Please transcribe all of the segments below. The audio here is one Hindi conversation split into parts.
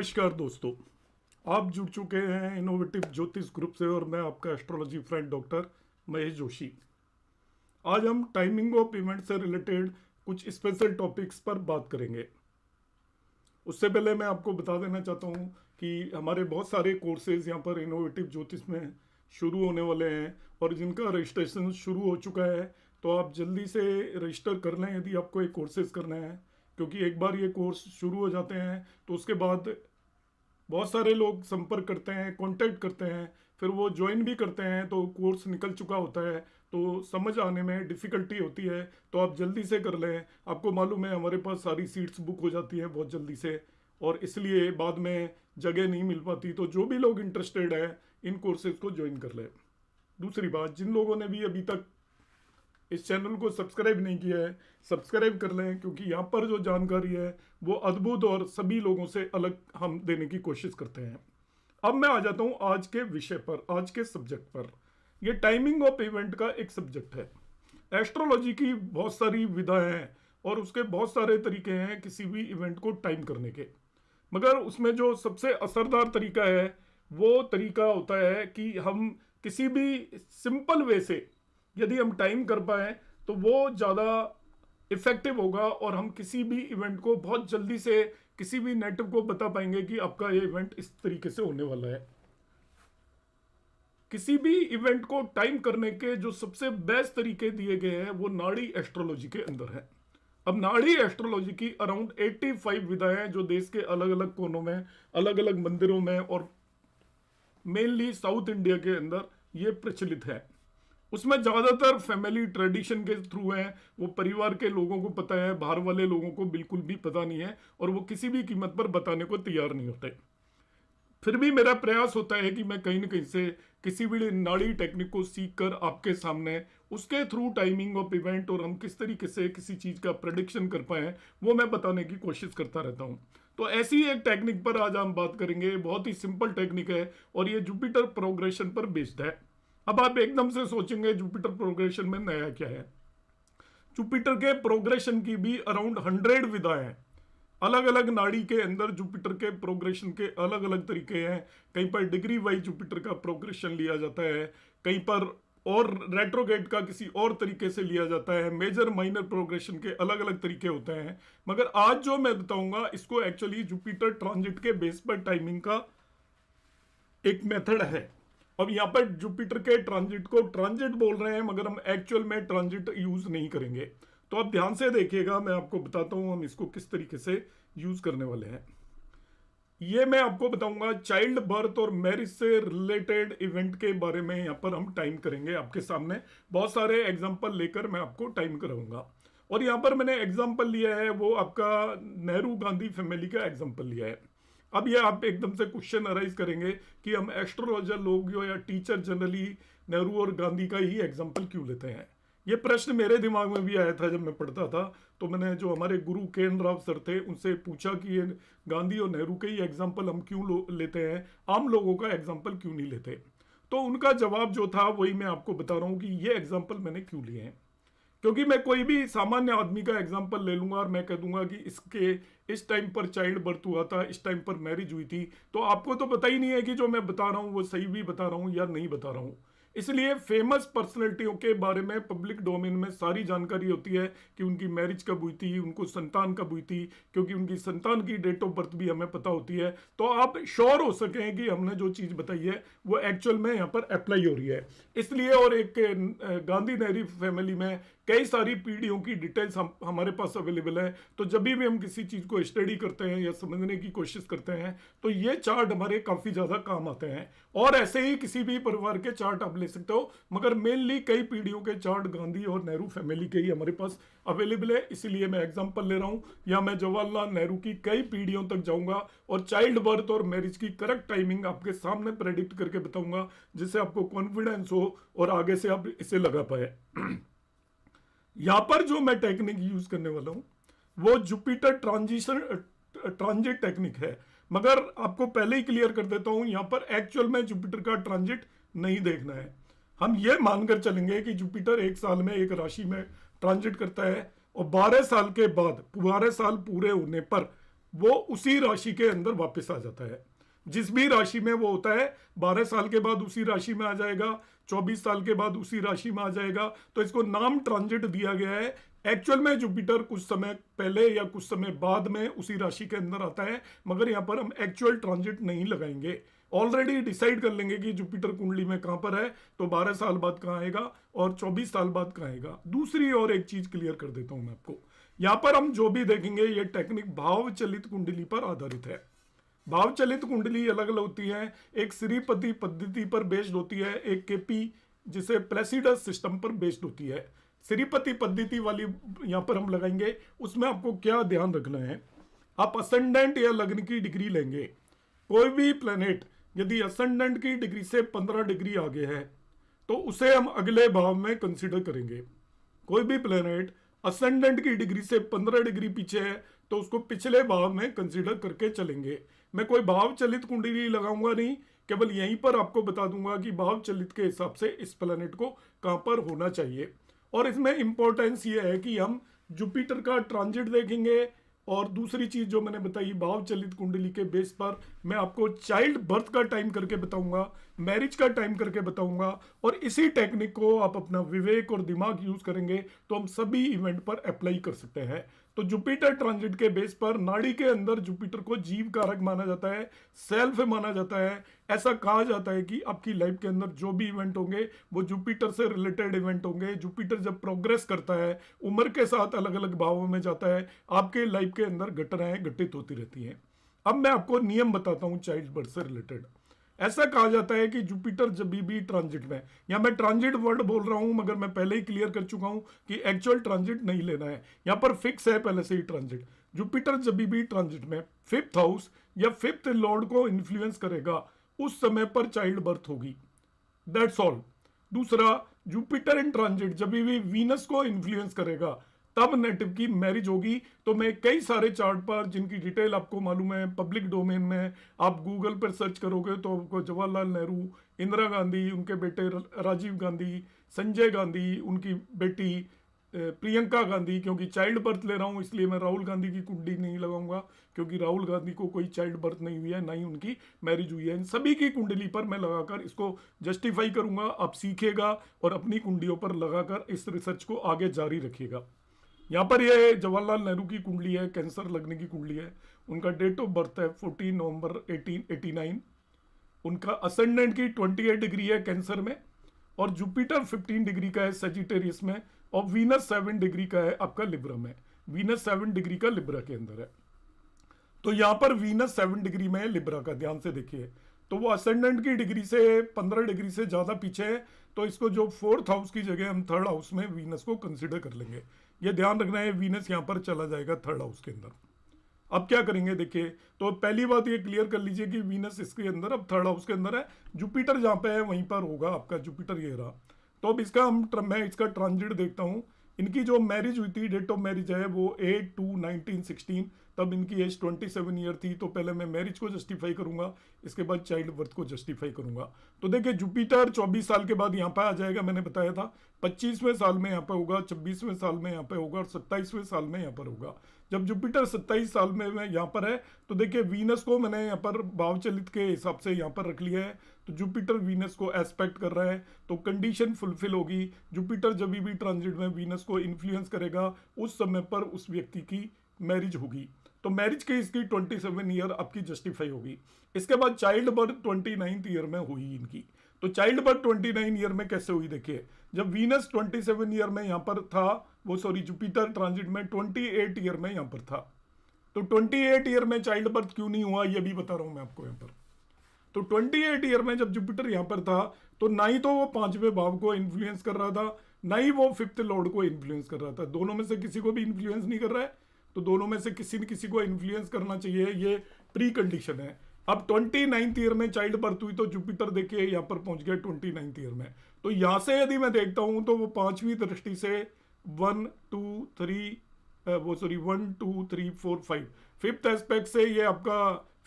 नमस्कार दोस्तों, आप जुड़ चुके हैं इनोवेटिव ज्योतिष ग्रुप से और मैं आपका astrology friend doctor Mahesh Joshi. आज हम टाइमिंग ऑफ इवेंट से रिलेटेड कुछ स्पेशल टॉपिक्स पर बात करेंगे। उससे पहले मैं आपको बता देना चाहता हूँ कि हमारे बहुत सारे कोर्सेज यहाँ पर इनोवेटिव ज्योतिष में शुरू होने वाले हैं और जिनका रजिस्ट्रेशन शुरू हो चुका है, तो आप जल्दी से रजिस्टर कर लें यदि आपको ये कोर्सेज करना है, क्योंकि एक बार ये कोर्स शुरू हो जाते हैं तो उसके बाद बहुत सारे लोग संपर्क करते हैं, कांटेक्ट करते हैं, फिर वो ज्वाइन भी करते हैं तो कोर्स निकल चुका होता है तो समझ आने में डिफ़िकल्टी होती है। तो आप जल्दी से कर लें। आपको मालूम है हमारे पास सारी सीट्स बुक हो जाती हैं बहुत जल्दी से और इसलिए बाद में जगह नहीं मिल पाती। तो जो भी लोग इंटरेस्टेड हैं इन कोर्सेज को ज्वाइन कर लें। दूसरी बात, जिन लोगों ने भी अभी तक इस चैनल को सब्सक्राइब नहीं किया है, सब्सक्राइब कर लें, क्योंकि यहाँ पर जो जानकारी है वो अद्भुत और सभी लोगों से अलग हम देने की कोशिश करते हैं। अब मैं आ जाता हूँ आज के विषय पर, आज के सब्जेक्ट पर। ये टाइमिंग ऑफ इवेंट का एक सब्जेक्ट है। एस्ट्रोलॉजी की बहुत सारी विधाएं हैं और उसके बहुत सारे तरीके हैं किसी भी इवेंट को टाइम करने के, मगर उसमें जो सबसे असरदार तरीका है वो तरीका होता है कि हम किसी भी सिंपल वे से यदि हम टाइम कर पाए तो वो ज़्यादा इफेक्टिव होगा और हम किसी भी इवेंट को बहुत जल्दी से किसी भी नेटिव को बता पाएंगे कि आपका ये इवेंट इस तरीके से होने वाला है। किसी भी इवेंट को टाइम करने के जो सबसे बेस्ट तरीके दिए गए हैं वो नाड़ी एस्ट्रोलॉजी के अंदर है। अब नाड़ी एस्ट्रोलॉजी की अराउंड 85 विधाएं जो देश के अलग अलग कोनों में, अलग अलग मंदिरों में और मेनली साउथ इंडिया के अंदर ये प्रचलित है। उसमें ज़्यादातर फैमिली ट्रेडिशन के थ्रू है, वो परिवार के लोगों को पता है, बाहर वाले लोगों को बिल्कुल भी पता नहीं है और वो किसी भी कीमत पर बताने को तैयार नहीं होते। फिर भी मेरा प्रयास होता है कि मैं कहीं ना कहीं से किसी भी नाड़ी टेक्निक को सीख कर आपके सामने उसके थ्रू टाइमिंग ऑफ इवेंट और हम किस तरीके से किसी चीज़ का प्रेडिक्शन कर पाए वो मैं बताने की कोशिश करता रहता हूँ। तो ऐसी एक टेक्निक पर आज हम बात करेंगे। बहुत ही सिंपल टेक्निक है और ये जुपिटर प्रोग्रेशन पर बेस्ड है। अब आप एकदम से सोचेंगे जुपिटर प्रोग्रेशन में नया क्या है। जुपिटर के प्रोग्रेशन की भी अराउंड 100 विधाएं हैं। अलग अलग नाड़ी के अंदर जुपिटर के प्रोग्रेशन के अलग अलग तरीके हैं। कहीं पर डिग्री वाइज जुपिटर का प्रोग्रेशन लिया जाता है, कहीं पर और रेट्रोगेट का किसी और तरीके से लिया जाता है। मेजर माइनर प्रोग्रेशन के अलग अलग तरीके होते हैं, मगर आज जो मैं बताऊंगा इसको एक्चुअली जुपिटर ट्रांजिट के बेस पर टाइमिंग का एक मेथड है। अब यहाँ पर जुपिटर के ट्रांजिट को ट्रांजिट बोल रहे हैं, मगर हम एक्चुअल में ट्रांजिट यूज नहीं करेंगे। तो आप ध्यान से देखिएगा, मैं आपको बताता हूँ हम इसको किस तरीके से यूज करने वाले हैं। ये मैं आपको बताऊंगा चाइल्ड बर्थ और मैरिज से रिलेटेड इवेंट के बारे में। यहाँ पर हम टाइम करेंगे आपके सामने, बहुत सारे एग्जाम्पल लेकर मैं आपको टाइम कराऊंगा। और यहाँ पर मैंने एग्जाम्पल लिया है वो आपका नेहरू गांधी फैमिली का एग्जाम्पल लिया है। अब ये आप एकदम से क्वेश्चन अराइज करेंगे कि हम एस्ट्रोलॉजर लोग या टीचर जनरली नेहरू और गांधी का ही एग्जाम्पल क्यों लेते हैं। ये प्रश्न मेरे दिमाग में भी आया था जब मैं पढ़ता था। तो मैंने जो हमारे गुरु केएन राव सर थे उनसे पूछा कि ये गांधी और नेहरू के ही एग्जाम्पल हम क्यों लेते हैं, आम लोगों का एग्जाम्पल क्यों नहीं लेते। तो उनका जवाब जो था वही मैं आपको बता रहा हूँ कि ये एग्जाम्पल मैंने क्यों लिए हैं। क्योंकि मैं कोई भी सामान्य आदमी का एग्जाम्पल ले लूंगा और मैं कह दूंगा कि इसके इस टाइम पर चाइल्ड बर्थ हुआ था, इस टाइम पर मैरिज हुई थी, तो आपको तो पता ही नहीं है कि जो मैं बता रहा हूँ वो सही भी बता रहा हूँ या नहीं बता रहा हूँ। इसलिए फेमस पर्सनैलिटियों के बारे में पब्लिक डोमेन में सारी जानकारी होती है कि उनकी मैरिज कब हुई थी, उनको संतान कब हुई थी, क्योंकि उनकी संतान की डेट ऑफ बर्थ भी हमें पता होती है। तो आप श्योर हो सकें कि हमने जो चीज़ बताई है वो एक्चुअल में यहाँ पर अप्लाई हो रही है। इसलिए और एक गांधी नेहरू फैमिली में कई सारी पीढ़ियों की डिटेल्स हमारे पास अवेलेबल है। तो जब भी हम किसी चीज़ को स्टडी करते हैं या समझने की कोशिश करते हैं तो ये चार्ट हमारे काफ़ी ज़्यादा काम आते हैं। और ऐसे ही किसी भी परिवार के चार्ट आप ले सकते हो, मगर मेनली कई पीढ़ियों के चार्ट गांधी और नेहरू फैमिली के ही हमारे पास अवेलेबल है। इसीलिए मैं एग्जाम्पल ले रहा हूँ, या मैं जवाहरलाल नेहरू की कई पीढ़ियों तक जाऊँगा और चाइल्ड बर्थ और मैरिज की करेक्ट टाइमिंग आपके सामने प्रेडिक्ट करके बताऊँगा, जिससे आपको कॉन्फिडेंस हो और आगे से आप इसे लगा पाए। यहां पर जो मैं टेक्निक यूज करने वाला हूं वो जुपिटर ट्रांजिट टेक्निक है, मगर आपको पहले ही क्लियर कर देता हूं यहां पर एक्चुअल में जुपिटर का ट्रांजिट नहीं देखना है। हम ये मानकर चलेंगे कि जुपिटर एक साल में एक राशि में ट्रांजिट करता है और 12 साल के बाद 12 साल पूरे होने पर वो उसी राशि के अंदर वापस आ जाता है। जिस भी राशि में वो होता है 12 साल के बाद उसी राशि में आ जाएगा, 24 साल के बाद उसी राशि में आ जाएगा। तो इसको नाम ट्रांजिट दिया गया है। एक्चुअल में जुपिटर कुछ समय पहले या कुछ समय बाद में उसी राशि के अंदर आता है, मगर यहां पर हम एक्चुअल ट्रांजिट नहीं लगाएंगे। ऑलरेडी डिसाइड कर लेंगे कि जुपिटर कुंडली में कहां पर है, तो 12 साल बाद कहां आएगा और 24 साल बाद कहां आएगा। दूसरी और एक चीज क्लियर कर देता हूं मैं आपको, यहां पर हम जो भी देखेंगे ये टेक्निक भाव चलित कुंडली पर आधारित है। भाव चलित कुंडली अलग अलग होती है, एक श्रीपति पद्धति पर बेस्ड होती है, एक केपी जिसे प्लेसिडस सिस्टम पर बेस्ड होती है। श्रीपति पद्धति वाली यहां पर हम लगाएंगे, उसमें आपको क्या ध्यान रखना है, आप असेंडेंट या लग्न की डिग्री लेंगे। कोई भी प्लेनेट यदि असेंडेंट की डिग्री से 15 डिग्री आगे है तो उसे हम अगले भाव में कंसिडर करेंगे। कोई भी प्लेनेट असेंडेंट की डिग्री से 15 डिग्री पीछे है तो उसको पिछले भाव में कंसिडर करके चलेंगे। मैं कोई भाव चलित कुंडली लगाऊंगा नहीं, केवल यहीं पर आपको बता दूंगा कि भाव चलित के हिसाब से इस प्लेनेट को कहां पर होना चाहिए। और इसमें इंपॉर्टेंस ये है कि हम जुपिटर का ट्रांजिट देखेंगे, और दूसरी चीज जो मैंने बताई भाव चलित कुंडली के बेस पर मैं आपको चाइल्ड बर्थ का टाइम करके बताऊंगा, मैरिज का टाइम करके बताऊंगा, और इसी टेक्निक को आप अपना विवेक और दिमाग यूज करेंगे तो हम सभी इवेंट पर अप्लाई कर सकते हैं। तो जुपिटर ट्रांजिट के बेस पर नाड़ी के अंदर जुपिटर को जीव कारक माना जाता है, सेल्फ माना जाता है। ऐसा कहा जाता है कि आपकी लाइफ के अंदर जो भी इवेंट होंगे वो जुपिटर से रिलेटेड इवेंट होंगे। जुपिटर जब प्रोग्रेस करता है, उम्र के साथ अलग अलग भावों में जाता है, आपके लाइफ के अंदर घटनाएं घटित होती रहती हैं। अब मैं आपको नियम बताता हूं चाइल्ड बर्थ से रिलेटेड। ऐसा कहा जाता है कि जुपिटर जब भी ट्रांजिट में, या मैं ट्रांजिट वर्ड बोल रहा हूं मगर मैं पहले ही क्लियर कर चुका हूं कि एक्चुअल ट्रांजिट नहीं लेना है, यहां पर फिक्स है पहले से ही ट्रांजिट। जुपिटर जब भी ट्रांजिट में 5th हाउस या 5th लॉर्ड को इन्फ्लुएंस करेगा उस समय पर चाइल्ड बर्थ होगी, दैट्स ऑल। दूसरा, जुपिटर इन ट्रांजिट जब भी वीनस को इन्फ्लुएंस करेगा तब नेटिव की मैरिज होगी। तो मैं कई सारे चार्ट पर जिनकी डिटेल आपको मालूम है, पब्लिक डोमेन में आप गूगल पर सर्च करोगे तो आपको जवाहरलाल नेहरू, इंदिरा गांधी, उनके बेटे राजीव गांधी, संजय गांधी, उनकी बेटी प्रियंका गांधी, क्योंकि चाइल्ड बर्थ ले रहा हूं इसलिए मैं राहुल गांधी की कुंडली नहीं लगाऊंगा, क्योंकि राहुल गांधी को कोई चाइल्ड बर्थ नहीं हुई है, ना ही उनकी मैरिज हुई है। इन सभी की कुंडली पर मैं लगाकर इसको जस्टिफाई करूंगा। आप सीखेगा और अपनी कुंडलियों पर लगाकर इस रिसर्च को आगे जारी रखिएगा। यहाँ पर ये जवाहरलाल नेहरू की कुंडली है, कैंसर लगने की कुंडली है। उनका डेट ऑफ बर्थ है 14 नवंबर 1889। उनका असेंडेंट की 28 डिग्री है कैंसर में, और जुपिटर 15 डिग्री का है सेजिटेरियस में, और वीनस 7 डिग्री का है आपका लिब्रा में। वीनस 7 डिग्री का लिब्रा के अंदर है। तो यहाँ पर वीनस 7 डिग्री में है लिब्रा का, ध्यान से देखिए। तो वो असेंडेंट की डिग्री से 15 डिग्री से ज्यादा पीछे है, तो इसको जो 4th हाउस की जगह हम 3rd हाउस में वीनस को कंसिडर कर लेंगे। ये ध्यान रखना है, वीनस यहाँ पर चला जाएगा 3rd हाउस के अंदर। अब क्या करेंगे देखिए, तो पहली बात ये क्लियर कर लीजिए कि वीनस इसके अंदर अब 3rd हाउस के अंदर है, जुपिटर जहाँ पे है वहीं पर होगा आपका जुपिटर, ये रहा। तो अब इसका मैं इसका ट्रांजिट देखता हूँ। इनकी जो मैरिज हुई थी, डेट ऑफ मैरिज है वो 8/2/1916, तब इनकी एज 27 ईयर थी। तो पहले मैं मैरिज को जस्टिफाई करूंगा, इसके बाद चाइल्ड बर्थ को जस्टिफाई करूंगा। तो देखिए जुपिटर 24 साल के बाद यहाँ पर आ जाएगा, मैंने बताया था 25वें साल में यहाँ पर होगा, 26वें साल में यहाँ पर होगा, और 27वें साल में यहाँ पर होगा। जब जुपिटर 27 साल में यहाँ पर है तो देखिए वीनस को मैंने यहाँ पर भावचलित के हिसाब से यहाँ पर रख लिया है। तो जुपिटर वीनस को एस्पेक्ट कर रहा है, तो कंडीशन फुलफिल होगी। जुपिटर जब भी ट्रांजिट में वीनस को इन्फ्लुएंस करेगा उस समय पर उस व्यक्ति की मैरिज होगी। तो मैरिज की इसकी 27 ईयर आपकी जस्टिफाई होगी। इसके बाद चाइल्ड बर्थ 29th ईयर में हुई इनकी। तो चाइल्ड बर्थ 29 ईयर में कैसे हुई देखिए, जब वीनस 27 ईयर में यहाँ पर था, वो सॉरी जुपिटर ट्रांजिट में 28 ईयर में यहाँ पर था। तो 28 ईयर में चाइल्ड बर्थ क्यों नहीं हुआ ये भी बता रहा हूं मैं आपको यहाँ पर। तो 28 ईयर में जब जुपिटर यहाँ पर था तो ना ही तो वो 5वें भाव को इन्फ्लुएंस कर रहा था, ना ही वो 5th लॉर्ड को इन्फ्लुएंस कर रहा था। दोनों में से किसी को भी इन्फ्लुएंस नहीं कर रहा है, तो दोनों में से किसी न किसी को इन्फ्लुएंस करना चाहिए, ये प्री कंडीशन है। अब 29th ईयर में चाइल्ड बर्थ हुई तो जुपिटर देखिए यहाँ पर पहुंच गया 29th ईयर में। तो यहां से यदि मैं देखता हूं तो वो 5वीं दृष्टि से 1 2 3 1 2 3 4 5 5th एस्पेक्ट से ये आपका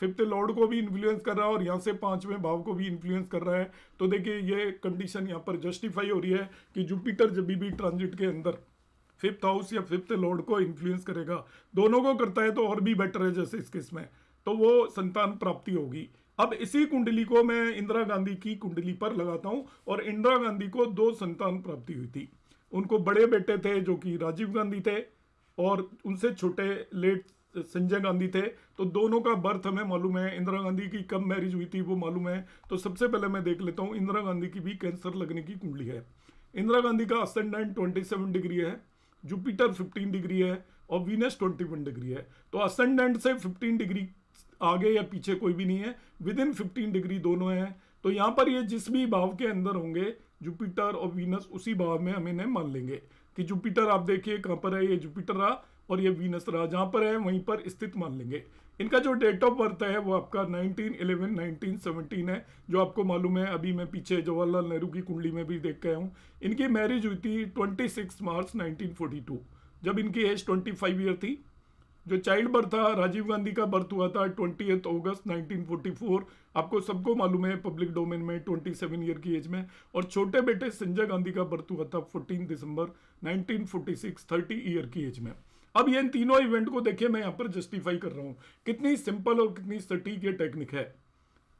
5th लॉर्ड को भी इन्फ्लुएंस कर रहा है और यहाँ से 5वें भाव को भी इन्फ्लुएंस कर रहा है। तो देखिए ये कंडीशन यहाँ पर जस्टिफाई हो रही है कि जुपिटर जब भी ट्रांजिट के अंदर फिफ्थ हाउस या फिफ्थ लॉर्ड को इन्फ्लुएंस करेगा, दोनों को करता है तो और भी बेटर है जैसे इस केस में, तो वो संतान प्राप्ति होगी। अब इसी कुंडली को मैं इंदिरा गांधी की कुंडली पर लगाता हूं, और इंदिरा गांधी को 2 संतान प्राप्ति हुई थी। उनको बड़े बेटे थे जो कि राजीव गांधी थे, और उनसे छोटे लेट संजय गांधी थे। तो दोनों का बर्थ हमें मालूम है। इंदिरा गांधी की कब मैरिज हुई थी वो मालूम है। तो सबसे पहले मैं देख लेता हूं, इंदिरा गांधी की भी कैंसर लगने की कुंडली है। इंदिरा गांधी का असेंडेंट 27 डिग्री है, जुपिटर 15 डिग्री है, और वीनस 21 डिग्री है। तो असेंडेंट से 15 डिग्री आगे या पीछे कोई भी नहीं है, विद इन 15 डिग्री दोनों हैं। तो यहाँ पर ये जिस भी भाव के अंदर होंगे जुपिटर और वीनस, उसी भाव में हम इन्हें मान लेंगे कि जुपिटर आप देखिए कहाँ पर है, ये जुपिटर रहा और ये वीनस रहा, जहाँ पर है वहीं पर स्थित मान लेंगे। इनका जो डेट ऑफ बर्थ है वो आपका 1911 1917 है, जो आपको मालूम है। अभी मैं पीछे जवाहरलाल नेहरू की कुंडली में भी देख के आया हूँ। इनकी मैरिज हुई थी 26 मार्च 1942, जब इनकी एज 25 ईयर थी। जो चाइल्ड बर्थ था, राजीव गांधी का बर्थ हुआ था 20 अगस्त 1944, आपको सबको मालूम है, पब्लिक डोमेन में, 27 ईयर की एज में। और छोटे बेटे संजय गांधी का बर्थ हुआ था 14 दिसंबर 1946, 30 ईयर की एज में। अब ये इन तीनों इवेंट को देखिए, मैं यहाँ पर जस्टिफाई कर रहा हूँ कितनी सिंपल और कितनी सटीक ये टेक्निक है।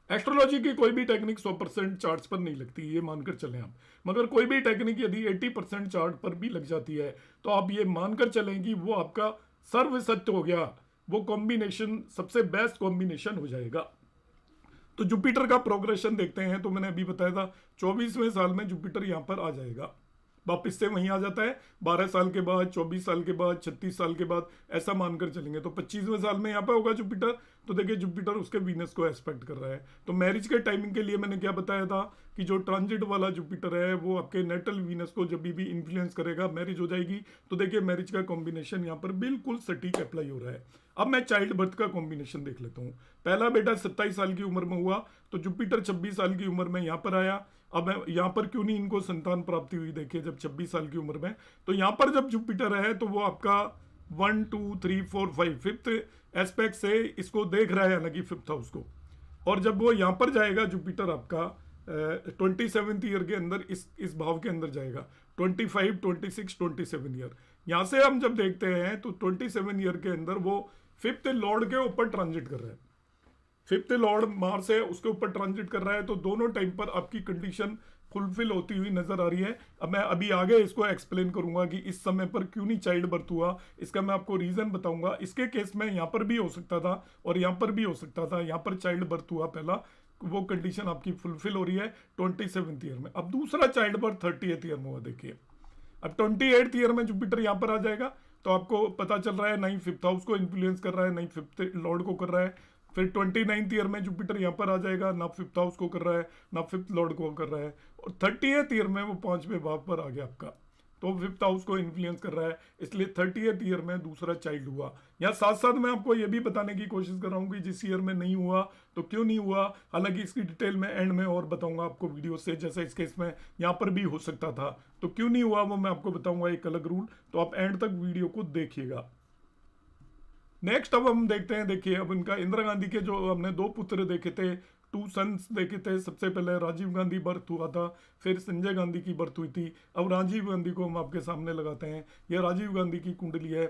एस्ट्रोलॉजी की कोई भी टेक्निक 100% चार्ट्स पर नहीं लगती, ये मानकर चलें आप। मगर कोई भी टेक्निक यदि 80% चार्ट पर भी लग जाती है तो आप ये मानकर चलें कि वो आपका सर्व सत्य हो गया, वो कॉम्बिनेशन सबसे बेस्ट कॉम्बिनेशन हो जाएगा। तो जुपिटर का प्रोग्रेशन देखते हैं। तो मैंने अभी बताया था 24वें साल में जुपिटर यहाँ पर आ जाएगा, वापिस से वहीं आ जाता है। 12 साल के बाद, 24 साल के बाद, 36 साल के बाद, ऐसा मानकर चलेंगे। तो 25वें साल में यहाँ पे होगा जुपिटर। तो देखिए जुपिटर उसके वीनस को एस्पेक्ट कर रहा है। तो मैरिज के टाइमिंग के लिए मैंने क्या बताया था कि जो ट्रांजिट वाला जुपिटर है वो आपके नेटल वीनस को जब भी इन्फ्लुएंस करेगा, मैरिज हो जाएगी। तो देखिए मैरिज का कॉम्बिनेशन यहाँ पर बिल्कुल सटीक अप्लाई हो रहा है। अब मैं चाइल्ड बर्थ का कॉम्बिनेशन देख लेता हूँ। पहला बेटा 27 साल की उम्र में हुआ, तो जुपिटर 26 साल की उम्र में यहाँ पर आया। अब यहाँ पर क्यों नहीं इनको संतान प्राप्ति हुई, देखिए जब 26 साल की उम्र में। तो यहाँ पर जब जुपिटर है तो वो आपका 1 2 3 4 5 फिफ्थ एस्पेक्ट से इसको देख रहा है, हालांकि फिफ्थ हाउस को। और जब वो यहाँ पर जाएगा जुपिटर आपका 27th ईयर के अंदर, इस भाव के अंदर जाएगा, 25 26 27 ईयर। यहाँ से हम जब देखते हैं तो 27 ईयर के अंदर वो फिफ्थ लॉर्ड के ऊपर ट्रांजिट कर रहा है। फिफ्थ लॉर्ड मार्स है, उसके ऊपर ट्रांजिट कर रहा है। तो दोनों टाइम पर आपकी कंडीशन फुलफिल होती हुई नजर आ रही है। अब मैं अभी आगे इसको एक्सप्लेन करूंगा कि इस समय पर क्यों नहीं चाइल्ड बर्थ हुआ, इसका मैं आपको रीजन बताऊंगा। इसके केस में यहाँ पर भी हो सकता था और यहाँ पर भी हो सकता था। यहाँ पर चाइल्ड बर्थ हुआ पहला, वो कंडीशन आपकी फुलफिल हो रही है 27th ईयर में। अब दूसरा चाइल्ड बर्थ 30th ईयर में हुआ, देखिए अब 28th ईयर में जुपिटर यहाँ पर आ जाएगा। तो आपको पता चल रहा है नहीं फिफ्थ हाउस को इन्फ्लुएंस कर रहा है, नहीं फिफ्थ लॉर्ड को कर रहा है। फिर 29th ईयर में जुपिटर यहाँ पर आ जाएगा, ना फिफ्थ हाउस को कर रहा है ना फिफ्थ लॉर्ड को कर रहा है। और 30th ईयर में वो 5वें भाव पर आ गया आपका, तो फिफ्थ हाउस को इन्फ्लुएंस कर रहा है। इसलिए 30th ईयर में दूसरा चाइल्ड हुआ। या साथ साथ मैं आपको ये भी बताने की कोशिश कर रहा हूँ कि जिस ईयर में नहीं हुआ तो क्यों नहीं हुआ। हालांकि इसकी डिटेल में एंड में और बताऊंगा आपको वीडियो से, जैसे इस केस में यहाँ पर भी हो सकता था। तो क्यों नहीं हुआ वो मैं आपको बताऊंगा, एक अलग रूल। तो आप एंड तक वीडियो को देखिएगा। नेक्स्ट अब हम देखते हैं, देखिए अब इनका इंदिरा गांधी के जो हमने 2 पुत्र देखे थे, 2 सन्स देखे थे। सबसे पहले राजीव गांधी बर्थ हुआ था, फिर संजय गांधी की बर्थ हुई थी। अब राजीव गांधी को हम आपके सामने लगाते हैं। यह राजीव गांधी की कुंडली है।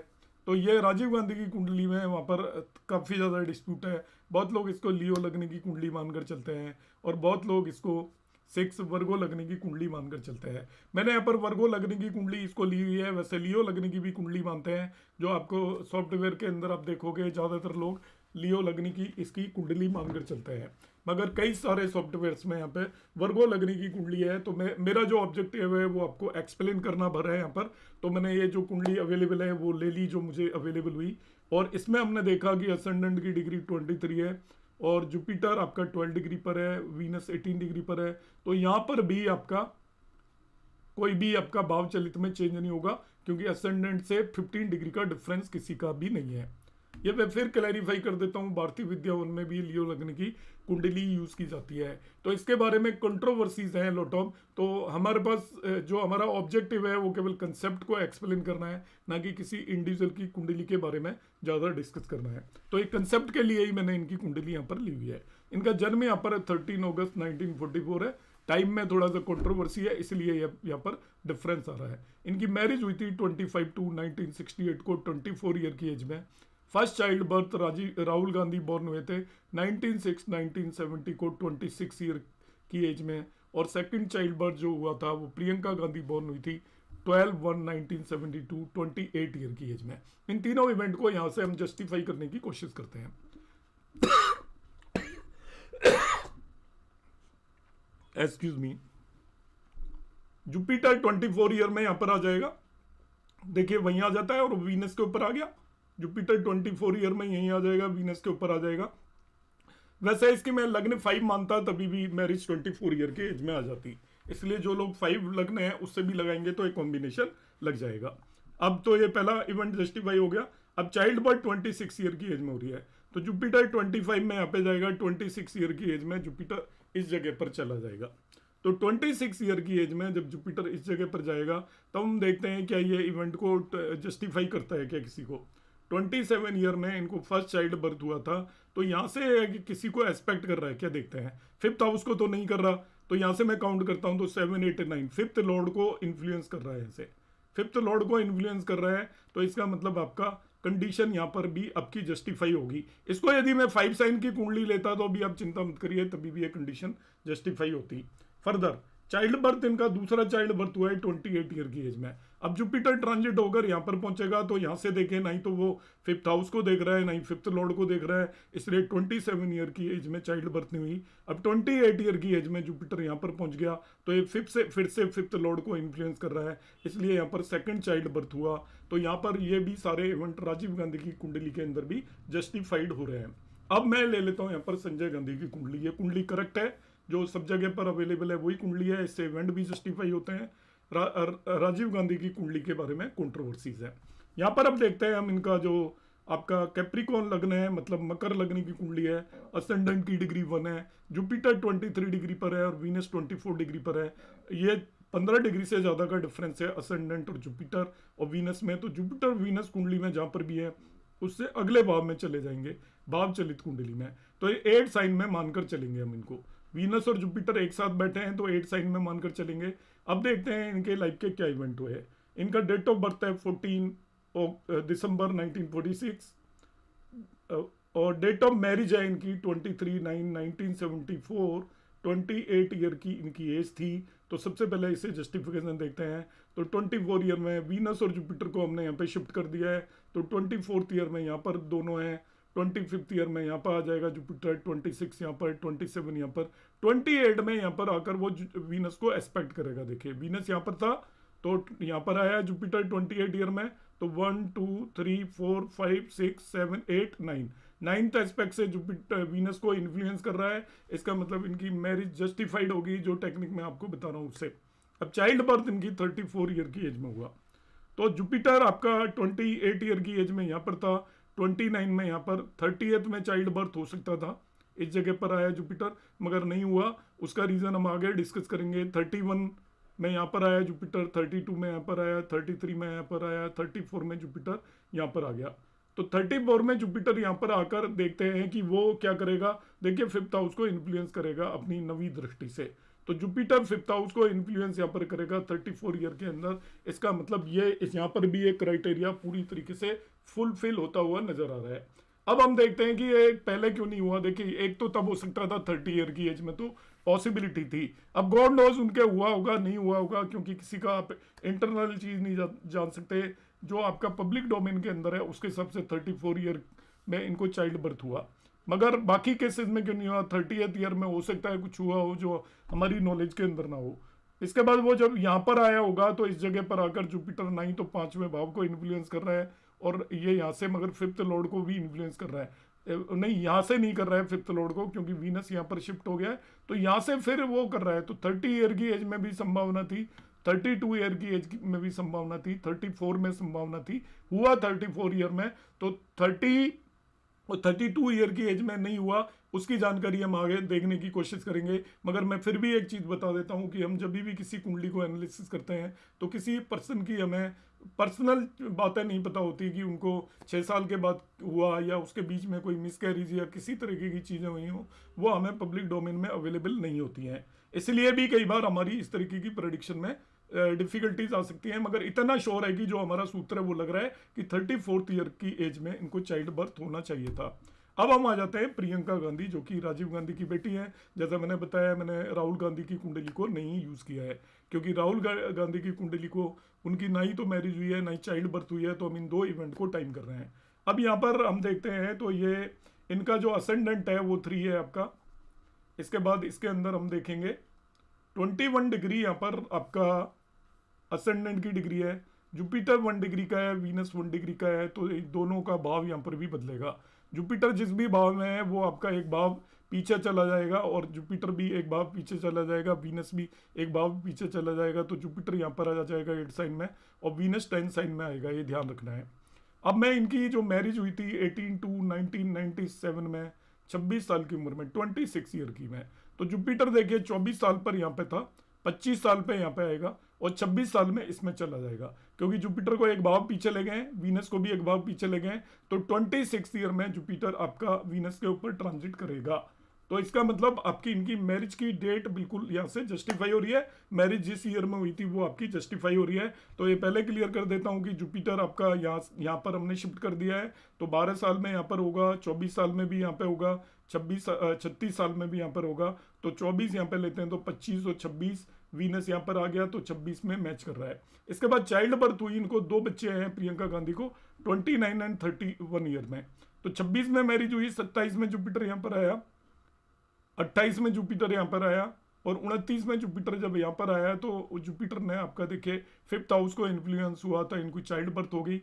तो ये राजीव गांधी की कुंडली में वहाँ पर काफ़ी ज़्यादा डिस्प्यूट है। बहुत लोग इसको लियो लगने की कुंडली मानकर चलते हैं और बहुत लोग इसको 6 वर्गो लगने की कुंडली मानकर चलते हैं। मैंने यहाँ पर वर्गो लगने की कुंडली इसको ली हुई है। वैसे लियो लगने की भी कुंडली मानते हैं, जो आपको सॉफ्टवेयर के अंदर आप देखोगे ज़्यादातर लोग लियो लगने की इसकी कुंडली मानकर चलते हैं। मगर कई सारे सॉफ्टवेयर्स में यहाँ पे वर्गो लगने की कुंडली है। तो मेरा जो ऑब्जेक्टिव है वो आपको एक्सप्लेन करना भर है यहाँ पर। तो मैंने ये जो कुंडली अवेलेबल है वो ले ली जो मुझे अवेलेबल हुई। और इसमें हमने देखा कि असेंडेंट की डिग्री 23 है और जुपिटर आपका 12 डिग्री पर है, वीनस 18 डिग्री पर है। तो यहाँ पर भी आपका कोई भी आपका भाव चलित में चेंज नहीं होगा, क्योंकि असेंडेंट से 15 डिग्री का डिफरेंस किसी का भी नहीं है। ये मैं फिर क्लैरिफाई कर देता हूँ, भारतीय विद्या उनमें भी लियो लगने की कुंडली यूज की जाती है। तो इसके बारे में कंट्रोवर्सीज हैं लॉट ऑफ। तो हमारे पास जो हमारा ऑब्जेक्टिव है वो केवल कंसेप्ट को एक्सप्लेन करना है, ना कि किसी इंडिविजुअल की कुंडली के बारे में ज़्यादा डिस्कस करना है। तो एक कंसेप्ट के लिए ही मैंने इनकी कुंडली यहाँ पर ली हुई है। इनका जन्म यहाँ पर 13 अगस्त 1944 है, टाइम में थोड़ा सा कंट्रोवर्सी है, इसलिए यहाँ पर डिफरेंस आ रहा है। इनकी मैरिज हुई थी 25/2/1968 को 24 ईयर की एज में। First child birth Rahul Gandhi born हुए थे 19/6/1970 को 26 ईयर की एज में। और सेकंड चाइल्ड बर्थ जो हुआ था वो प्रियंका गांधी बॉर्न हुई थी 12/1/1972 28 ईयर की एज में। इन तीनों इवेंट को यहाँ से हम जस्टिफाई करने की कोशिश करते हैं। Excuse me. जुपिटर 24 ईयर में यहां पर आ जाएगा, देखिए वहीं आ जाता है और वीनस के ऊपर आ गया। जुपिटर 24 ईयर में यहीं आ जाएगा, वीनस के ऊपर आ जाएगा। वैसे इसकी मैं लग्न 5 मानता, तभी भी मैरिज 24 ईयर के एज में आ जाती, इसलिए जो लोग 5 लग्न है उससे भी लगाएंगे तो एक कॉम्बिनेशन लग जाएगा। अब तो ये पहला इवेंट जस्टिफाई हो गया। अब चाइल्ड बर्थ 26 ईयर की एज में हो रही है, तो जुपिटर 25 में यहाँ पे जाएगा। 26 ईयर की एज में जुपिटर इस जगह पर चला जाएगा। तो 26 ईयर की एज में जब जुपिटर इस जगह पर जाएगा तब हम देखते हैं क्या ये इवेंट को जस्टिफाई करता है क्या किसी को। 27 ईयर में इनको फर्स्ट चाइल्ड बर्थ हुआ था, तो यहाँ से किसी को एस्पेक्ट कर रहा है क्या देखते हैं। फिफ्थ हाउस को तो नहीं कर रहा, तो यहाँ से मैं काउंट करता हूँ तो 7, 8, 9 फिफ्थ लॉर्ड को इन्फ्लुएंस कर रहा है। ऐसे फिफ्थ लॉर्ड को इन्फ्लुएंस कर रहा है, तो इसका मतलब आपका कंडीशन यहाँ पर भी आपकी जस्टिफाई होगी। इसको यदि मैं 5 साइन की कुंडली लेता तो अभी आप चिंता मत करिए, तभी भी ये कंडीशन जस्टिफाई होती। फर्दर चाइल्ड बर्थ इनका दूसरा चाइल्ड बर्थ हुआ है 28 ईयर की एज में। अब जुपिटर ट्रांजिट होकर यहाँ पर पहुंचेगा, तो यहाँ से देखें नहीं तो वो फिफ्थ हाउस को देख रहा है, नहीं फिफ्थ लॉर्ड को देख रहा है, इसलिए 27 ईयर की एज में चाइल्ड बर्थ नहीं हुई। अब 28 ईयर की एज में जुपिटर यहाँ पर पहुंच गया, तो ये फिर से फिफ्थ लॉर्ड को इन्फ्लुएंस कर रहा है, इसलिए यहाँ पर सेकंड चाइल्ड बर्थ हुआ। तो यहाँ पर ये भी सारे इवेंट राजीव गांधी की कुंडली के अंदर भी जस्टिफाइड हो रहे हैं। अब मैं ले लेता हूँ यहाँ पर संजय गांधी की कुंडली। ये कुंडली करेक्ट है, जो सब जगह पर अवेलेबल है वही कुंडली है, इससे इवेंट भी जस्टिफाई होते हैं। राजीव गांधी की कुंडली के बारे में कंट्रोवर्सीज है। यहाँ पर अब देखते हैं हम इनका जो आपका कैप्रिकॉन लग्न है, मतलब मकर लग्न की कुंडली है। असेंडेंट की डिग्री 1 है, जुपिटर 23 डिग्री पर है और वीनस 24 डिग्री पर है। ये 15 डिग्री से ज़्यादा का डिफरेंस है असेंडेंट और जुपिटर और वीनस में। तो जुपिटर वीनस कुंडली में जहाँ पर भी है उससे अगले भाव में चले जाएंगे, भाव चलित कुंडली में। तो ये 8 साइन में मानकर चलेंगे हम इनको। वीनस और जुपिटर एक साथ बैठे हैं तो 8 साइन में मानकर चलेंगे। अब देखते हैं इनके लाइफ के क्या इवेंट हुए। इनका डेट ऑफ बर्थ है 14 दिसंबर 1946 और डेट ऑफ मैरिज है इनकी 23/9/1974। 28 ईयर की इनकी एज थी। तो सबसे पहले इसे जस्टिफिकेशन देखते हैं। तो 24 ईयर में वीनस और जुपिटर को हमने यहाँ पे शिफ्ट कर दिया है, तो 24th ईयर में यहाँ पर दोनों हैं। 25th ईयर में यहाँ पर आ जाएगा जुपिटर, 26 यहाँ पर, 27 यहाँ पर, 28 में यहाँ पर आकर वो वीनस को एस्पेक्ट करेगा। देखिए वीनस यहाँ पर था तो यहाँ पर आया जुपिटर 28 ईयर में। तो 1 2 3 4 5 6 7 8 9 9th एस्पेक्ट से जुपिटर वीनस को इन्फ्लुएंस कर रहा है। इसका मतलब इनकी मैरिज जस्टिफाइड होगी, जो टेक्निक मैं आपको बता रहा हूँ उससे। अब चाइल्ड बर्थ इनकी 34 ईयर की एज में हुआ। तो जुपिटर आपका 28 ईयर की एज में यहाँ पर था, 29 में यहाँ पर, 30th में चाइल्ड बर्थ हो सकता था, इस जगह पर आया जुपिटर मगर नहीं हुआ। उसका रीज़न हम आगे डिस्कस करेंगे। 31 में यहाँ पर आया जुपिटर, 32 में यहाँ पर आया, 33 में यहाँ पर आया, 34 में जुपिटर यहाँ पर आ गया। तो 34 में जुपिटर यहाँ पर आकर देखते हैं कि वो क्या करेगा। देखिए फिफ्थ हाउस को इन्फ्लुएंस करेगा अपनी नवी दृष्टि से। तो जुपिटर फिफ्थ हाउस को इन्फ्लुएंस यहाँ पर करेगा 34 ईयर के अंदर। इसका मतलब ये यहाँ पर भी एक क्राइटेरिया पूरी तरीके से फुलफिल होता हुआ नजर आ रहा है। अब हम देखते हैं कि ये पहले क्यों नहीं हुआ। देखिए एक तो तब हो सकता था 30 ईयर की एज में, तो पॉसिबिलिटी थी। अब गॉड नोज उनके हुआ होगा नहीं हुआ होगा, क्योंकि किसी का आप इंटरनल चीज नहीं जान सकते। जो आपका पब्लिक डोमेन के अंदर है उसके हिसाब से 34 ईयर में इनको चाइल्ड बर्थ हुआ। मगर बाकी केसेस में क्यों नहीं हुआ। 30th ईयर में हो सकता है कुछ हुआ हो जो हमारी नॉलेज के अंदर ना हो। इसके बाद वो जब यहाँ पर आया होगा तो इस जगह पर आकर जुपिटर नहीं तो 5वें भाव को इन्फ्लुएंस कर रहा है, और ये यहाँ से मगर फिफ्थ लॉर्ड को भी इन्फ्लुएंस कर रहा है। नहीं यहाँ से नहीं कर रहा है फिफ्थ लॉर्ड को, क्योंकि वीनस यहाँ पर शिफ्ट हो गया है, तो यहाँ से फिर वो कर रहा है। तो 30 ईयर की एज में भी संभावना थी, 32 ईयर की एज में भी संभावना थी, 34 में संभावना थी, हुआ 34 ईयर में। तो 32 ईयर की एज में नहीं हुआ, उसकी जानकारी हम आगे देखने की कोशिश करेंगे। मगर मैं फिर भी एक चीज़ बता देता हूँ कि हम जब भी किसी कुंडली को एनालिसिस करते हैं तो किसी पर्सन की हमें पर्सनल बातें नहीं पता होती कि उनको 6 साल के बाद हुआ या उसके बीच में कोई मिसकैरेज या किसी तरीके की चीज़ें हुई हो, वो हमें पब्लिक डोमेन में अवेलेबल नहीं होती हैं। इसलिए भी कई बार हमारी इस तरीके की प्रेडिक्शन में डिफिकल्टीज आ सकती हैं, मगर इतना श्योर है कि जो हमारा सूत्र है वो लग रहा है कि 34th ईयर की एज में इनको चाइल्ड बर्थ होना चाहिए था। अब हम आ जाते हैं प्रियंका गांधी, जो कि राजीव गांधी की बेटी है। जैसा मैंने बताया, मैंने राहुल गांधी की कुंडली को नहीं यूज़ किया है, क्योंकि राहुल गांधी की कुंडली को उनकी ना ही तो मैरिज हुई है ना ही चाइल्ड बर्थ हुई है, तो हम इन दो इवेंट को टाइम कर रहे हैं। अब यहाँ पर हम देखते हैं तो ये इनका जो असेंडेंट है वो 3 है आपका। इसके बाद इसके अंदर हम देखेंगे 21 डिग्री यहाँ पर आपका असेंडेंट की डिग्री है, जुपिटर 1 डिग्री का है, वीनस 1 डिग्री का है, तो दोनों का भाव यहाँ पर भी बदलेगा। जुपिटर जिस भी भाव में है वो आपका एक भाव पीछे चला जाएगा, और जुपिटर भी एक भाव पीछे चला जाएगा, वीनस भी एक भाव पीछे चला जाएगा। तो जुपिटर यहाँ पर आ जाएगा 8 साइन में और वीनस 10 साइन में आएगा, ये ध्यान रखना है। अब मैं इनकी जो मैरिज हुई थी 18/2/1997 में, 26 साल की उम्र में, 26 ईयर की में, तो जुपिटर देखिए 24 साल पर यहाँ पे था, 25 साल पे यहाँ पे आएगा और 26 साल में इसमें चला जाएगा, क्योंकि जुपिटर को एक भाव पीछे ले गए, वीनस को भी एक भाव पीछे ले गए। तो 26 ईयर में जुपिटर आपका वीनस के ऊपर ट्रांजिट करेगा। तो इसका मतलब आपकी इनकी मैरिज की डेट बिल्कुल यहाँ से जस्टिफाई हो रही है, मैरिज जिस ईयर में हुई थी वो आपकी जस्टिफाई हो रही है। तो ये पहले क्लियर कर देता हूँ कि जुपिटर आपका यहाँ पर हमने शिफ्ट कर दिया है, तो 12 साल में यहाँ पर होगा, 24 साल में भी यहाँ पे होगा, 36 साल में भी यहाँ पर होगा। तो 24 यहाँ पे लेते हैं तो 25 और 26 वीनस यहाँ पर आ गया, तो 26 में मैच कर रहा है। इसके बाद चाइल्ड बर्थ हुई, इनको 2 बच्चे हैं प्रियंका गांधी को 29 एंड 31 ईयर में। तो 26 में मैरिज हुई, 27 में जुपिटर यहाँ पर आया, 28 में जुपिटर यहाँ पर आया और 29 में जुपिटर जब यहाँ पर आया तो जुपिटर ने आपका देखिए 5th हाउस को इन्फ्लुएंस हुआ था, इनको चाइल्ड बर्थ हो गई।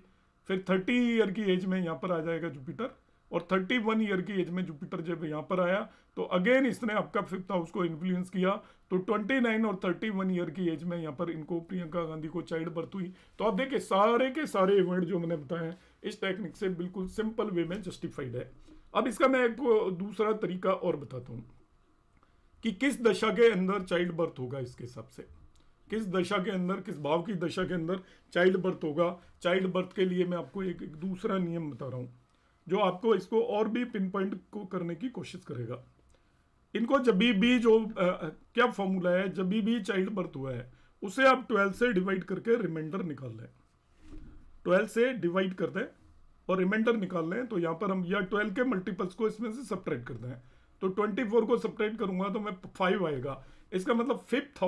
फिर 30 ईयर की एज में यहाँ पर आ जाएगा जुपिटर, और 31 ईयर की एज में जुपिटर जब यहाँ पर आया तो अगेन इसने आपका 5th हाउस को इन्फ्लुएंस किया। तो 29 और 31 ईयर की एज में यहाँ पर इनको प्रियंका गांधी को चाइल्ड बर्थ हुई। तो आप देखिए सारे के सारे इवेंट जो मैंने बताए इस टेक्निक से बिल्कुल सिंपल वे में जस्टिफाइड है। अब इसका मैं एक दूसरा तरीका और बताता हूँ कि किस दशा के अंदर चाइल्ड बर्थ होगा, इसके हिसाब से किस दशा के अंदर, किस भाव की दशा के अंदर चाइल्ड बर्थ होगा। चाइल्ड बर्थ के लिए मैं आपको एक दूसरा नियम बता रहा हूँ जो आपको इसको और भी पिन पॉइंट को करने की कोशिश करेगा। इनको जब भी जो क्या फॉर्मूला है, जब भी चाइल्ड बर्थ हुआ है उसे आप 12 से डिवाइड करके रिमाइंडर निकाल लें, 12 से डिवाइड कर दें और रिमाइंडर निकाल लें। तो यहाँ पर हम या 12 के मल्टीपल्स को इसमें से सब्ट्रैक्ट कर दें, तो 24 को सब्ट्रैक्ट करूंगा तो मैं 5 आएगा। इसका मतलब 5th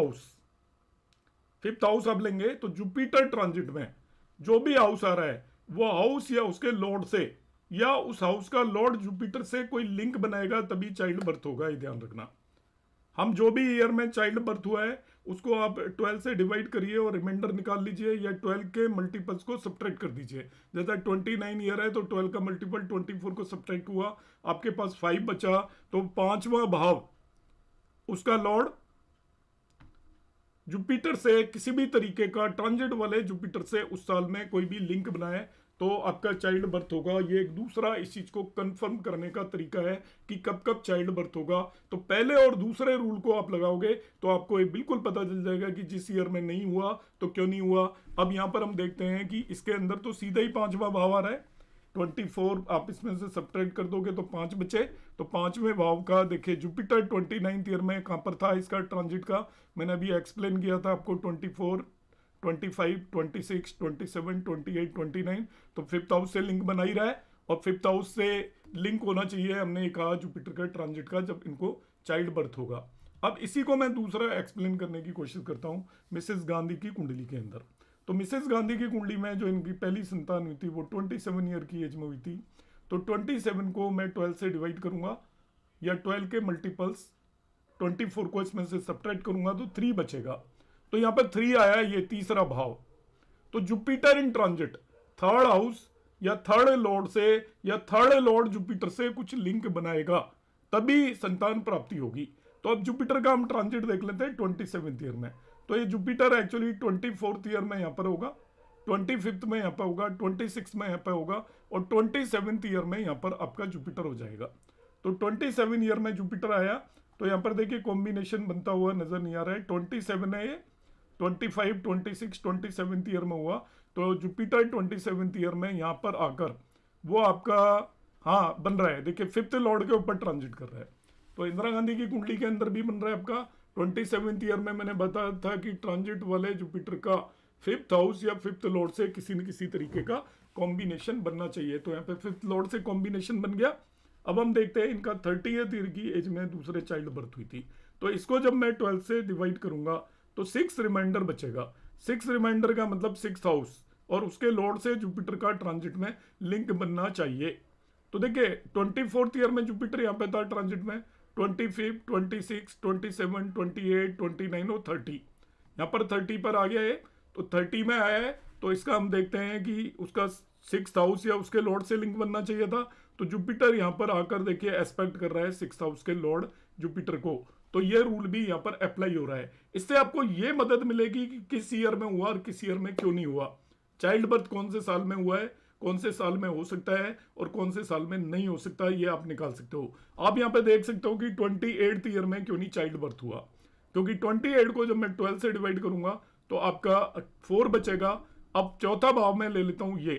हाउस आप लेंगे तो जुपिटर ट्रांजिट में जो भी हाउस आ रहा है वो हाउस या उसके लॉर्ड से या उस हाउस का लॉर्ड जुपिटर से कोई लिंक बनाएगा, तभी चाइल्ड बर्थ होगा, ये ध्यान रखना। हम जो भी ईयर में चाइल्ड बर्थ हुआ है उसको आप 12 से डिवाइड करिए और रिमाइंडर निकाल लीजिए, या 12 के मल्टीपल्स को सब्ट्रैक्ट कर दीजिए। जैसा 29 ईयर है तो 12 का मल्टीपल 24 को सब्ट्रैक्ट हुआ, आपके पास 5 बचा। तो 5वां भाव उसका लॉर्ड जुपिटर से किसी भी तरीके का ट्रांजिट वाले जुपिटर से उस साल में कोई भी लिंक बनाए तो आपका चाइल्ड बर्थ होगा। ये एक दूसरा इस चीज को कंफर्म करने का तरीका है कि कब कब चाइल्ड बर्थ होगा। तो पहले और दूसरे रूल को आप लगाओगे तो आपको ये बिल्कुल पता चल जाएगा कि जिस ईयर में नहीं हुआ तो क्यों नहीं हुआ। अब यहाँ पर हम देखते हैं कि इसके अंदर तो सीधा ही 5वां भाव आ रहा है, 24 आप इसमें से सब्ट्रैक्ट कर दोगे तो 5 बचे। तो 5वें भाव का देखिए जुपिटर 29 ईयर में कहाँ पर था इसका ट्रांजिट का, मैंने अभी एक्सप्लेन किया था आपको, 24, 25, 26, 27, 28, 29। तो 5th हाउस से लिंक बना ही रहा है और 5th हाउस से लिंक होना चाहिए, हमने कहा जुपिटर का ट्रांजिट का, जब इनको चाइल्ड बर्थ होगा। अब इसी को मैं दूसरा एक्सप्लेन करने की कोशिश करता हूँ मिसेस गांधी की कुंडली के अंदर। तो मिसेस गांधी की कुंडली में जो इनकी पहली संतान हुई थी वो 27 ईयर की एज में हुई थी। तो 27 को मैं 12 से डिवाइड करूंगा या 12 के मल्टीपल्स 24 को इसमें से सब्ट्रैक्ट करूंगा तो 3 बचेगा। तो यहाँ पर 3 आया, ये तीसरा भाव। तो Jupiter in transit 3rd house या 3rd लॉर्ड से या 3rd लॉर्ड जुपिटर से कुछ लिंक बनाएगा, तभी संतान प्राप्ति होगी। तो अब जुपिटर का हम ट्रांजिट देख लेते हैं 27th ईयर में। तो ये जुपिटर एक्चुअली 24th ईयर में यहाँ पर होगा, 25th में यहाँ पर होगा, 26 में यहाँ पर होगा और 27th ईयर में यहाँ पर आपका जुपिटर हो जाएगा। तो 27 ईयर में जुपिटर आया तो यहाँ पर देखिए कॉम्बिनेशन बनता हुआ नजर नहीं आ रहा है, 27 है ये, 25, 26, 27th ईयर में हुआ। तो जुपिटर 27th ईयर में यहाँ पर आकर वो आपका बन रहा है, देखिए 5th लॉर्ड के ऊपर ट्रांजिट कर रहा है। तो इंदिरा गांधी की कुंडली के अंदर भी बन रहा है आपका 27th ईयर में मैंने बताया था कि ट्रांजिट वाले जुपिटर का 5th हाउस या 5th लॉर्ड से किसी न किसी तरीके का कॉम्बिनेशन बनना चाहिए। तो यहाँ पे 5th लॉर्ड से कॉम्बिनेशन बन गया। अब हम देखते हैं इनका 30th ईयर की एज में दूसरे चाइल्ड बर्थ हुई थी। तो इसको जब मैं 12 से डिवाइड करूंगा तो 6 रिमाइंडर बचेगा। 6 रिमाइंडर का मतलब 6th हाउस और उसके लॉर्ड से जुपिटर का ट्रांजिट में लिंक बनना चाहिए। तो देखिए 24th ईयर में जुपिटर यहाँ पे था ट्रांजिट में, 25, 26, 27, 28, 29 और 30। यहाँ पर 30 पर आ गया है, तो 30 में आया है। तो इसका हम देखते हैं कि उसका 6th हाउस या उसके लॉर्ड से लिंक बनना चाहिए था। तो जुपिटर यहाँ पर आकर देखिए एस्पेक्ट कर रहा है 6th हाउस के लॉर्ड जुपिटर को। तो ये रूल भी यहाँ पर अप्लाई हो रहा है। इससे आपको ये मदद मिलेगी कि किस ईयर में हुआ और किस ईयर में क्यों नहीं हुआ, चाइल्ड बर्थ कौन से साल में हुआ है, कौन से साल में हो सकता है और कौन से साल में नहीं हो सकता है, ये आप निकाल सकते हो। आप यहाँ पे देख सकते हो कि 28th ईयर में क्यों नहीं चाइल्ड बर्थ हुआ, क्योंकि 28 को जब मैं 12 से डिवाइड करूंगा तो आपका 4 बचेगा। अब चौथा भाव में ले लेता हूं ये,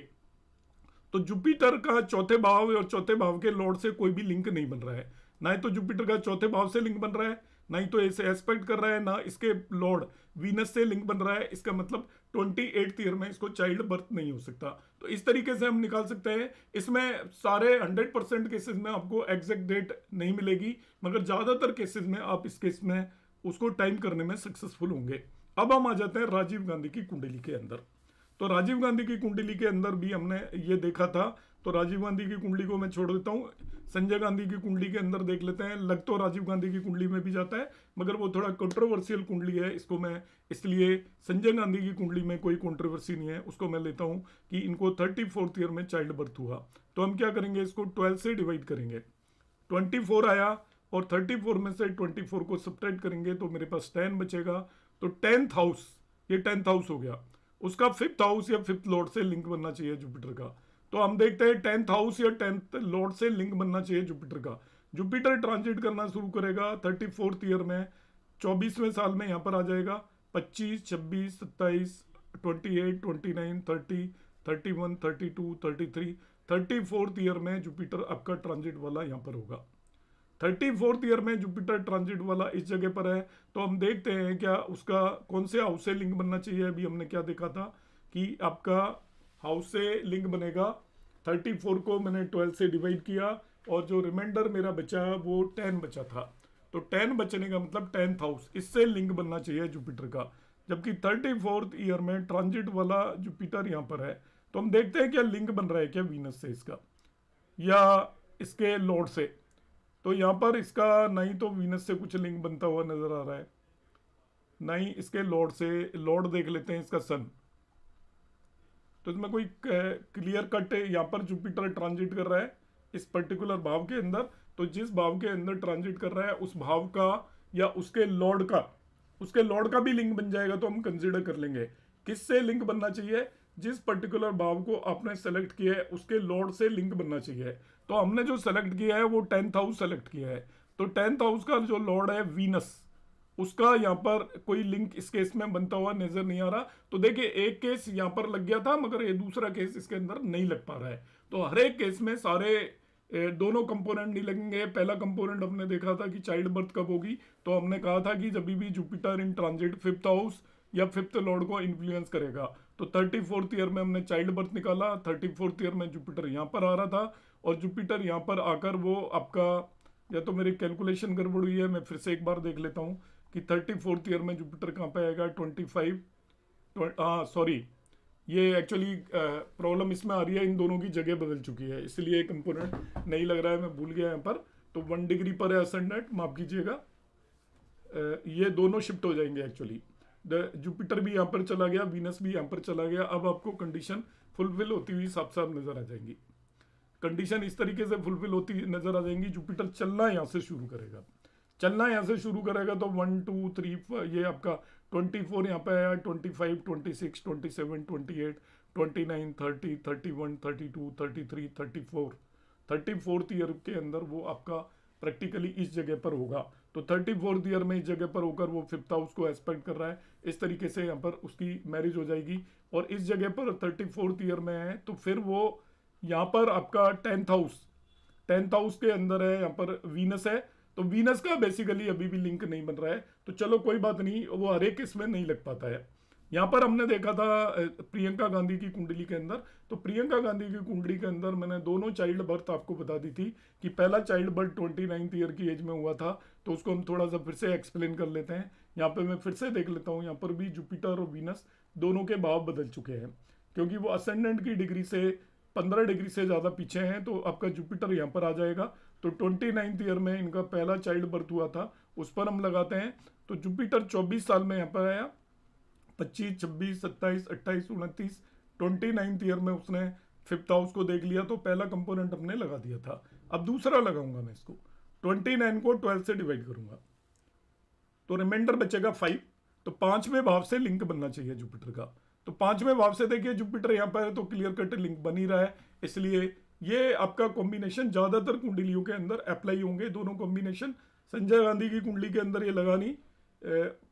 तो जुपिटर का चौथे भाव और चौथे भाव के लॉर्ड से कोई भी लिंक नहीं बन रहा है। ना ही तो जुपिटर का चौथे भाव से लिंक बन रहा है, ना ही तो इसे एस्पेक्ट कर रहा है, ना इसके लॉर्ड वीनस से लिंक बन रहा है। इसका मतलब 28th ईयर में इसको चाइल्ड बर्थ नहीं हो सकता। तो इस तरीके से हम निकाल सकते हैं। इसमें सारे 100% केसेस में आपको एग्जैक्ट डेट नहीं मिलेगी, मगर ज्यादातर केसेस में आप इस केस में उसको टाइम करने में सक्सेसफुल होंगे। अब हम आ जाते हैं राजीव गांधी की कुंडली के अंदर। तो राजीव गांधी की कुंडली के अंदर भी हमने ये देखा था। तो राजीव गांधी की कुंडली को मैं छोड़ देता हूँ, संजय गांधी की कुंडली के अंदर देख लेते हैं। लग तो राजीव गांधी की कुंडली में भी जाता है, मगर वो थोड़ा कंट्रोवर्शियल कुंडली है, इसको मैं इसलिए संजय गांधी की कुंडली में कोई कंट्रोवर्सी नहीं है, उसको मैं लेता हूँ कि इनको 34th ईयर में चाइल्ड बर्थ हुआ। तो हम क्या करेंगे, इसको 12 से डिवाइड करेंगे। 24 आया और 34 में से 24 को सब्ट्रैक्ट करेंगे तो मेरे पास 10 बचेगा। तो 10th हाउस, ये 10th हाउस हो गया, उसका 5th हाउस या 5th लॉर्ड से लिंक बनना चाहिए जुपिटर का। तो हम देखते हैं 10th हाउस या 10th लॉर्ड से लिंक बनना चाहिए जुपिटर का। जुपिटर ट्रांजिट करना शुरू करेगा 34th ईयर में, 24वें साल में यहाँ पर आ जाएगा। 25, 26, 27, 28, 29, 30, 31, 32, 33, 34th ईयर में जुपिटर आपका ट्रांजिट वाला यहाँ पर होगा। 34th ईयर में जुपिटर ट्रांजिट वाला इस जगह पर है। तो हम देखते हैं क्या उसका कौन से हाउस से लिंक बनना चाहिए। अभी हमने क्या देखा था कि आपका हाउस से लिंक बनेगा। 34 को मैंने 12 से डिवाइड किया और जो रिमाइंडर मेरा बचा वो 10 बचा था। तो 10 बचने का मतलब 10th हाउस, इससे लिंक बनना चाहिए जुपिटर का। जबकि 34th ईयर में ट्रांजिट वाला जुपिटर यहाँ पर है। तो हम देखते हैं क्या लिंक बन रहा है क्या वीनस से इसका या इसके लॉर्ड से। तो यहाँ पर इसका नहीं तो वीनस से कुछ लिंक बनता हुआ नजर आ रहा है, नहीं इसके लॉर्ड से। लॉर्ड देख लेते हैं इसका सन। तो इसमें कोई क्लियर कट यहाँ पर जुपिटर ट्रांजिट कर रहा है इस पर्टिकुलर भाव के अंदर। तो जिस भाव के अंदर ट्रांजिट कर रहा है उस भाव का या उसके लॉर्ड का भी लिंक बन जाएगा। तो हम कंसिडर कर लेंगे किससे लिंक बनना चाहिए, जिस पर्टिकुलर भाव को आपने सेलेक्ट किया है उसके लॉर्ड से लिंक बनना चाहिए। तो हमने जो सेलेक्ट किया है वो 10th हाउस सेलेक्ट किया है। तो 10th हाउस का जो लॉर्ड है वीनस, उसका यहाँ पर कोई लिंक इस केस में बनता हुआ नजर नहीं आ रहा। तो देखिए एक केस यहाँ पर लग गया था, मगर ये दूसरा केस इसके अंदर नहीं लग पा रहा है। तो हर एक केस में सारे दोनों कंपोनेंट नहीं लगेंगे। पहला कंपोनेंट हमने देखा था कि चाइल्ड बर्थ कब होगी, तो हमने कहा था कि जब भी Jupiter in transit 5th house या 5th लॉर्ड को इन्फ्लुएंस करेगा। तो 34th ईयर में हमने चाइल्ड बर्थ निकाला। 34th ईयर में जुपिटर यहाँ पर आ रहा था और जुपिटर यहाँ पर आकर वो आपका, या तो मेरी कैलकुलेशन गड़बड़ हुई है, मैं फिर से एक बार देख लेता हूँ कि 34th ईयर में जुपिटर कहाँ पे आएगा। 25, हाँ सॉरी, ये एक्चुअली प्रॉब्लम इसमें आ रही है, इन दोनों की जगह बदल चुकी है, इसलिए कंपोनेंट नहीं लग रहा है, मैं भूल गया यहाँ पर। तो 1 डिग्री पर है असेंडेंट, माफ कीजिएगा। ये दोनों शिफ्ट हो जाएंगे एक्चुअली। जुपिटर भी यहाँ पर चला गया, वीनस भी यहाँ पर चला गया। अब आपको कंडीशन फुलफिल होती हुई साफ साफ नजर आ जाएंगी। कंडीशन इस तरीके से फुलफिल होती नजर आ जाएंगी। जुपिटर चलना यहाँ से शुरू करेगा, चलना यहाँ से शुरू करेगा। तो 1, 2, 3 ये आपका 24 यहाँ पे आया, 25, 26, 27, 28, 29, 30, 31, 32, 33, 34। 34th ईयर के अंदर वो आपका प्रैक्टिकली इस जगह पर होगा। तो 34th ईयर में इस जगह पर होकर वो 5th हाउस को एस्पेक्ट कर रहा है। इस तरीके से यहाँ पर उसकी मैरिज हो जाएगी। और इस जगह पर 34th ईयर में है तो फिर वो यहाँ पर आपका 10th हाउस के अंदर है, यहाँ पर वीनस है। तो तो वीनस का बेसिकली अभी भी लिंक नहीं बन रहा है, तो चलो कोई बात नहीं, वो हर एक इसमें नहीं लग पाता है। यहाँ पर हमने देखा था प्रियंका गांधी की कुंडली के अंदर, तो प्रियंका गांधी की कुंडली के अंदर मैंने दोनों चाइल्ड बर्थ आपको बता दी थी कि पहला चाइल्ड बर्थ 29th ईयर की एज में हुआ था, तो उसको हम थोड़ा सा फिर से एक्सप्लेन कर लेते हैं। यहाँ पे मैं फिर से देख लेता हूँ, यहाँ पर भी जुपिटर और वीनस दोनों के भाव बदल चुके हैं, क्योंकि वो असेंडेंट की डिग्री से 15 डिग्री से ज़्यादा पीछे हैं, तो आपका जुपिटर यहाँ पर आ जाएगा। तो 29th ईयर में इनका पहला चाइल्ड बर्थ हुआ था, उस पर हम लगाते हैं। तो जुपिटर 24 साल में यहाँ पर आया, 25, 26, 27, 28, 29, 29th ईयर में उसने 5th हाउस को देख लिया, तो पहला कंपोनेंट हमने लगा दिया था। अब दूसरा लगाऊंगा मैं इसको, 29 को 12 से डिवाइड करूंगा, तो रिमाइंडर बचेगा 5। तो 5वें भाव से लिंक बनना चाहिए जुपिटर का, तो 5वें भाव से देखिए जुपिटर यहाँ पर है, तो क्लियर कट लिंक बन ही रहा है। इसलिए ये आपका कॉम्बिनेशन ज्यादातर कुंडलियों के अंदर अप्लाई होंगे, दोनों कॉम्बिनेशन। संजय गांधी की कुंडली के अंदर ये लगा नहीं,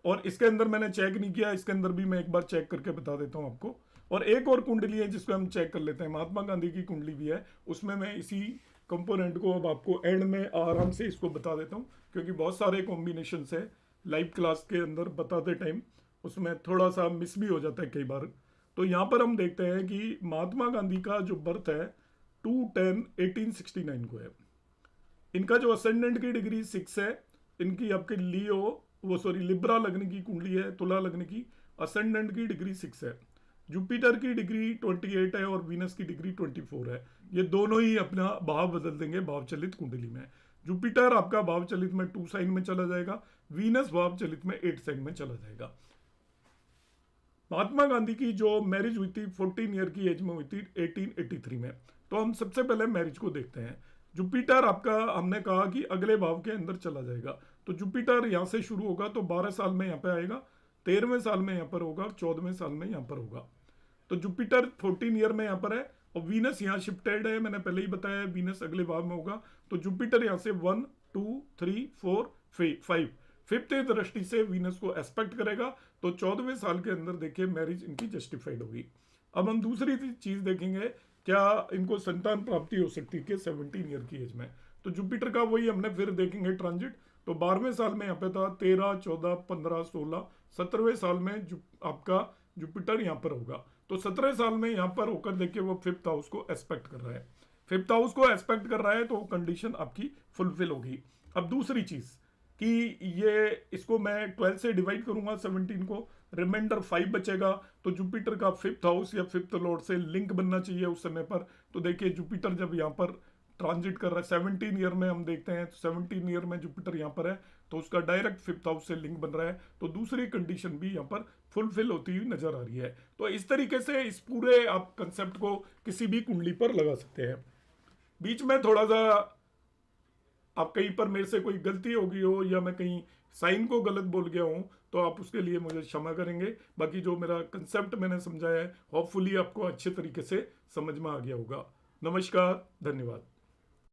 और इसके अंदर मैंने चेक नहीं किया, इसके अंदर भी मैं एक बार चेक करके बता देता हूँ आपको। और एक और कुंडली है जिसको हम चेक कर लेते हैं, महात्मा गांधी की कुंडली भी है, उसमें मैं इसी कंपोनेंट को अब आपको एंड में आराम से इसको बता देता हूँ, क्योंकि बहुत सारे कॉम्बिनेशन है लाइव क्लास के अंदर बताते टाइम, उसमें थोड़ा सा मिस भी हो जाता है कई बार। तो यहाँ पर हम देखते हैं कि महात्मा गांधी का जो बर्थ है 2/10/1869 को है। इनका जो असेंडेंट की डिग्री 6 है, इनकी आपके लिब्रा लगने की कुंडली है, तुला लगने की, असेंडेंट की डिग्री 6 है। जुपिटर की डिग्री 28 है और वीनस की डिग्री 24 है। ये दोनों ही अपना भाव बदल देंगे भावचलित कुंडली में। जुपिटर आपका भावचलित में 2 साइन में चला जाएगा, वीनस भावचलित में 8 साइन में चला जाएगा। महात्मा गांधी की जो मैरिज हुई थी 14 ईयर की एज में हुई थी 1883 में। तो हम सबसे पहले मैरिज को देखते हैं। जुपिटर आपका हमने कहा कि अगले भाव के अंदर चला जाएगा, तो जुपिटर यहां से शुरू होगा, तो 12 साल में यहाँ पे आएगा, 13वें साल में यहाँ पर होगा, 14वें साल में यहाँ पर होगा। तो जुपिटर 14 ईयर में यहाँ पर है, और वीनस यहाँ शिफ्टेड है, मैंने पहले ही बताया वीनस अगले भाव में होगा। तो जुपिटर यहाँ से 1, 2, 3, 4, 5 5th दृष्टि से वीनस को एस्पेक्ट करेगा, तो 14वें साल के अंदर देखिए मैरिज इनकी जस्टिफाइड होगी। अब हम दूसरी चीज देखेंगे, क्या इनको संतान प्राप्ति हो सकती है 17 ईयर की एज में। तो जुपिटर का वही हमने फिर देखेंगे ट्रांजिट। तो 12वें साल में यहाँ पे था 13, 14, 15, 16, 17वें साल में आपका जुपिटर यहाँ पर होगा। तो 17 साल में यहाँ पर होकर देखिए वो 5th हाउस को एस्पेक्ट कर रहा है, 5th हाउस को एस्पेक्ट कर रहा है, तो कंडीशन आपकी फुलफिल होगी। अब दूसरी चीज कि ये इसको मैं 12 से डिवाइड करूंगा 17 को, रिमाइंडर 5 बचेगा, तो जुपिटर का 5th हाउस या 5th लॉर्ड से लिंक बनना चाहिए उस समय पर। तो देखिए जुपिटर जब यहाँ पर ट्रांजिट कर रहा है 17 ईयर में, हम देखते हैं 17 ईयर में जुपिटर यहाँ पर है, तो उसका डायरेक्ट 5th हाउस से लिंक बन रहा है, तो दूसरी कंडीशन भी यहाँ पर फुलफिल होती हुई नजर आ रही है। तो इस तरीके से इस पूरे आप कंसेप्ट को किसी भी कुंडली पर लगा सकते हैं। बीच में थोड़ा सा आप कहीं पर मेरे से कोई गलती होगी हो या मैं कहीं साइन को गलत बोल गया हूं, तो आप उसके लिए मुझे क्षमा करेंगे। बाकी जो मेरा कंसेप्ट मैंने समझाया है, होपफुली आपको अच्छे तरीके से समझ में आ गया होगा। नमस्कार, धन्यवाद।